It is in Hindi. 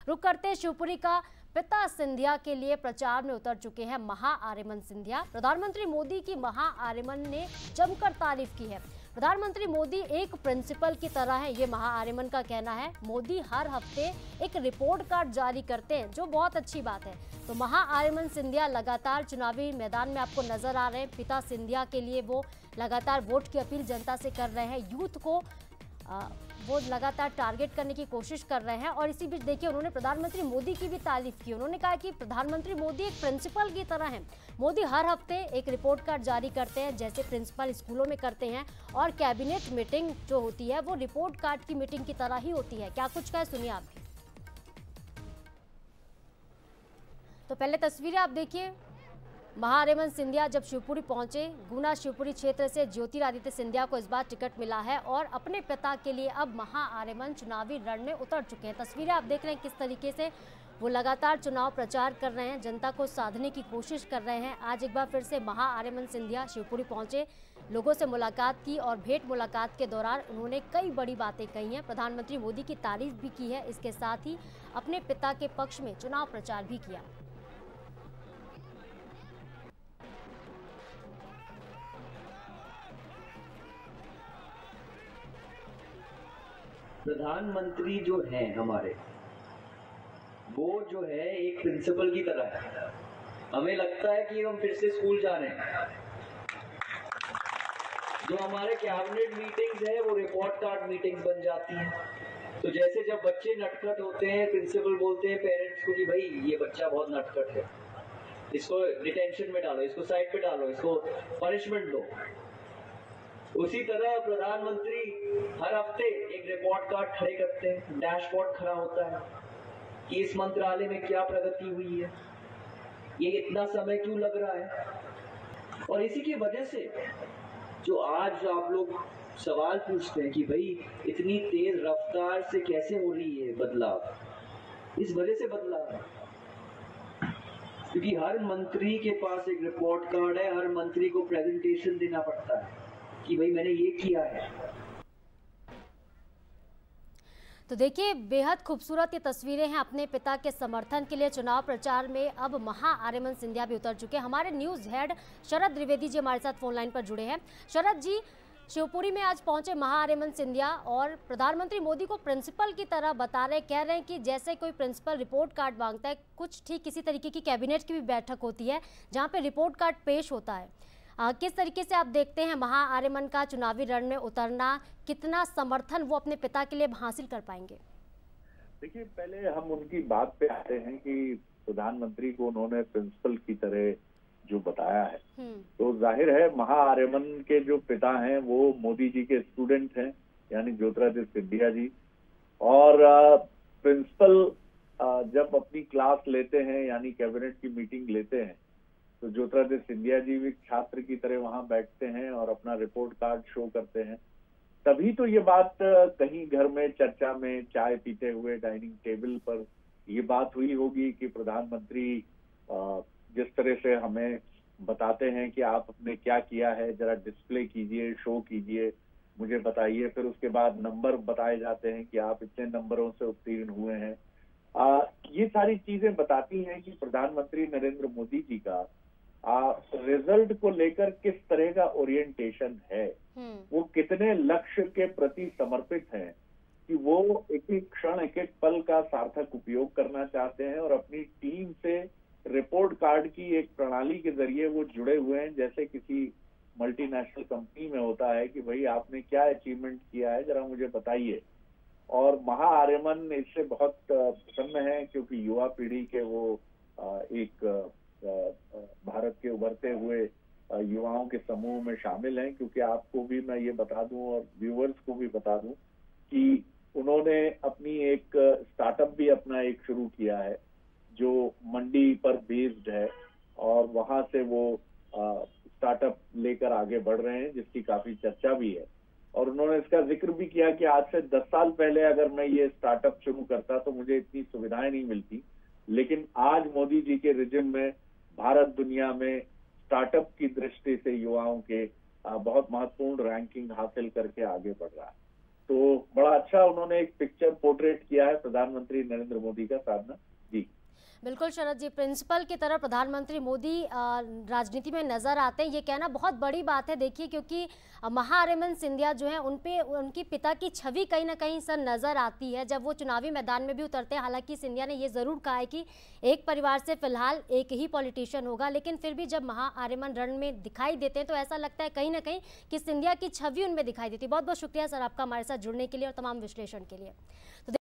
रुक करते शिवपुरी का पिता सिंधिया के लिए प्रचार में उतर चुके हैं महाआर्यमन सिंधिया। प्रधानमंत्री मोदी की महाआर्यमन ने जमकर तारीफ की है। प्रधानमंत्री मोदी एक प्रिंसिपल की तरह है, ये महाआर्यमन का कहना है। मोदी हर हफ्ते एक रिपोर्ट कार्ड जारी करते हैं, जो बहुत अच्छी बात है। तो महाआर्यमन सिंधिया लगातार चुनावी मैदान में आपको नजर आ रहे हैं। पिता सिंधिया के लिए वो लगातार वोट की अपील जनता से कर रहे हैं, यूथ को वो लगातार टारगेट करने की कोशिश कर रहे हैं। और इसी बीच देखिए, उन्होंने प्रधानमंत्री मोदी की भी तारीफ की। उन्होंने कहा कि प्रधानमंत्री मोदी एक प्रिंसिपल की तरह हैं। मोदी हर हफ्ते एक रिपोर्ट कार्ड जारी करते हैं, जैसे प्रिंसिपल स्कूलों में करते हैं। और कैबिनेट मीटिंग जो होती है वो रिपोर्ट कार्ड की मीटिंग की तरह ही होती है। क्या कुछ कहे, सुनिए आप भी। तो पहले तस्वीरें आप देखिए। महाआर्यमन सिंधिया जब शिवपुरी पहुंचे, गुना शिवपुरी क्षेत्र से ज्योतिरादित्य सिंधिया को इस बार टिकट मिला है और अपने पिता के लिए अब महाआर्यमन चुनावी रण में उतर चुके हैं। तस्वीरें आप देख रहे हैं किस तरीके से वो लगातार चुनाव प्रचार कर रहे हैं, जनता को साधने की कोशिश कर रहे हैं। आज एक बार फिर से महाआर्यमन सिंधिया शिवपुरी पहुंचे, लोगों से मुलाकात की और भेंट मुलाकात के दौरान उन्होंने कई बड़ी बातें कही हैं। प्रधानमंत्री मोदी की तारीफ भी की है, इसके साथ ही अपने पिता के पक्ष में चुनाव प्रचार भी किया। प्रधानमंत्री जो है हमारे, वो जो है एक प्रिंसिपल की तरह है। हमें लगता है कि हम फिर से स्कूल जा रहे हैं। जो हमारे कैबिनेट मीटिंग्स है वो रिपोर्ट कार्ड मीटिंग्स बन जाती हैं। तो जैसे जब बच्चे नटखट होते हैं, प्रिंसिपल बोलते हैं पेरेंट्स को कि भाई ये बच्चा बहुत नटखट है, इसको डिटेंशन में डालो, इसको साइड पे डालो, इसको पनिशमेंट दो। उसी तरह प्रधानमंत्री हर हफ्ते एक रिपोर्ट कार्ड खड़े करते हैं, डैशबोर्ड खड़ा होता है कि इस मंत्रालय में क्या प्रगति हुई है, ये इतना समय क्यों लग रहा है। और इसी की वजह से जो आज आप लोग सवाल पूछते हैं कि भाई इतनी तेज रफ्तार से कैसे हो रही है बदलाव, इस वजह से बदलाव है क्योंकि हर मंत्री के पास एक रिपोर्ट कार्ड है, हर मंत्री को प्रेजेंटेशन देना पड़ता है कि भाई मैंने ये किया है। तो देखिए, बेहद खूबसूरत ये तस्वीरें हैं। अपने पिता के समर्थन के लिए चुनाव प्रचार में अब महाआर्यमन सिंधिया भी उतर चुके हैं। हमारे न्यूज़ हेड शरद द्विवेदी जी हमारे साथ फोन लाइन पर जुड़े हैं। शरद जी, शिवपुरी में आज पहुंचे महाआर्यमन सिंधिया और प्रधानमंत्री मोदी को प्रिंसिपल की तरह बता रहे, कह रहे हैं कि जैसे कोई प्रिंसिपल रिपोर्ट कार्ड मांगता है, कुछ ठीक इसी तरीके की कैबिनेट की भी बैठक होती है जहाँ पे रिपोर्ट कार्ड पेश होता है। किस तरीके से आप देखते हैं महाआर्यमन का चुनावी रण में उतरना, कितना समर्थन वो अपने पिता के लिए हासिल कर पाएंगे? देखिए, पहले हम उनकी बात पे आते हैं कि प्रधानमंत्री को उन्होंने प्रिंसिपल की तरह जो बताया है, तो जाहिर है महाआर्यमन के जो पिता हैं वो मोदी जी के स्टूडेंट हैं, यानी ज्योतिरादित्य सिंधिया जी। और प्रिंसिपल जब अपनी क्लास लेते हैं, यानी कैबिनेट की मीटिंग लेते हैं, तो ज्योतिरादित्य सिंधिया जी भी छात्र की तरह वहां बैठते हैं और अपना रिपोर्ट कार्ड शो करते हैं। तभी तो ये बात कहीं घर में चर्चा में चाय पीते हुए डाइनिंग टेबल पर ये बात हुई होगी कि प्रधानमंत्री जिस तरह से हमें बताते हैं कि आप अपने क्या किया है, जरा डिस्प्ले कीजिए, शो कीजिए, मुझे बताइए। फिर उसके बाद नंबर बताए जाते हैं कि आप इतने नंबरों से उत्तीर्ण हुए हैं। ये सारी चीजें बताती हैं कि प्रधानमंत्री नरेंद्र मोदी जी का रिजल्ट को लेकर किस तरह का ओरिएंटेशन है, वो कितने लक्ष्य के प्रति समर्पित हैं कि वो एक एक क्षण, एक एक पल का सार्थक उपयोग करना चाहते हैं और अपनी टीम से रिपोर्ट कार्ड की एक प्रणाली के जरिए वो जुड़े हुए हैं, जैसे किसी मल्टीनेशनल कंपनी में होता है कि भाई आपने क्या अचीवमेंट किया है, जरा मुझे बताइए। और महाआर्यमन इससे बहुत प्रसन्न है क्योंकि युवा पीढ़ी के वो एक भारत के उभरते हुए युवाओं के समूह में शामिल हैं। क्योंकि आपको भी मैं ये बता दूं और व्यूअर्स को भी बता दूं कि उन्होंने अपनी एक स्टार्टअप भी अपना एक शुरू किया है जो मंडी पर बेस्ड है और वहां से वो स्टार्टअप लेकर आगे बढ़ रहे हैं, जिसकी काफी चर्चा भी है। और उन्होंने इसका जिक्र भी किया कि आज से 10 साल पहले अगर मैं ये स्टार्टअप शुरू करता तो मुझे इतनी सुविधाएं नहीं मिलती, लेकिन आज मोदी जी के रिजिम में भारत दुनिया में स्टार्टअप की दृष्टि से युवाओं के बहुत महत्वपूर्ण रैंकिंग हासिल करके आगे बढ़ रहा है। तो बड़ा अच्छा उन्होंने एक पिक्चर पोर्ट्रेट किया है प्रधानमंत्री नरेंद्र मोदी का सामने। जी बिल्कुल शरद जी, प्रिंसिपल की तरह प्रधानमंत्री मोदी राजनीति में नजर आते हैं, ये कहना बहुत बड़ी बात है। देखिए, क्योंकि महाआर्यमन सिंधिया जो है उन पे उनकी पिता की छवि कहीं ना कहीं सर नजर आती है जब वो चुनावी मैदान में भी उतरते हैं। हालांकि सिंधिया ने ये जरूर कहा है कि एक परिवार से फिलहाल एक ही पॉलिटिशियन होगा, लेकिन फिर भी जब महाआर्यमन रण में दिखाई देते हैं तो ऐसा लगता है कहीं ना कहीं कि सिंधिया की छवि उनमें दिखाई देती है। बहुत बहुत शुक्रिया सर आपका हमारे साथ जुड़ने के लिए और तमाम विश्लेषण के लिए। तो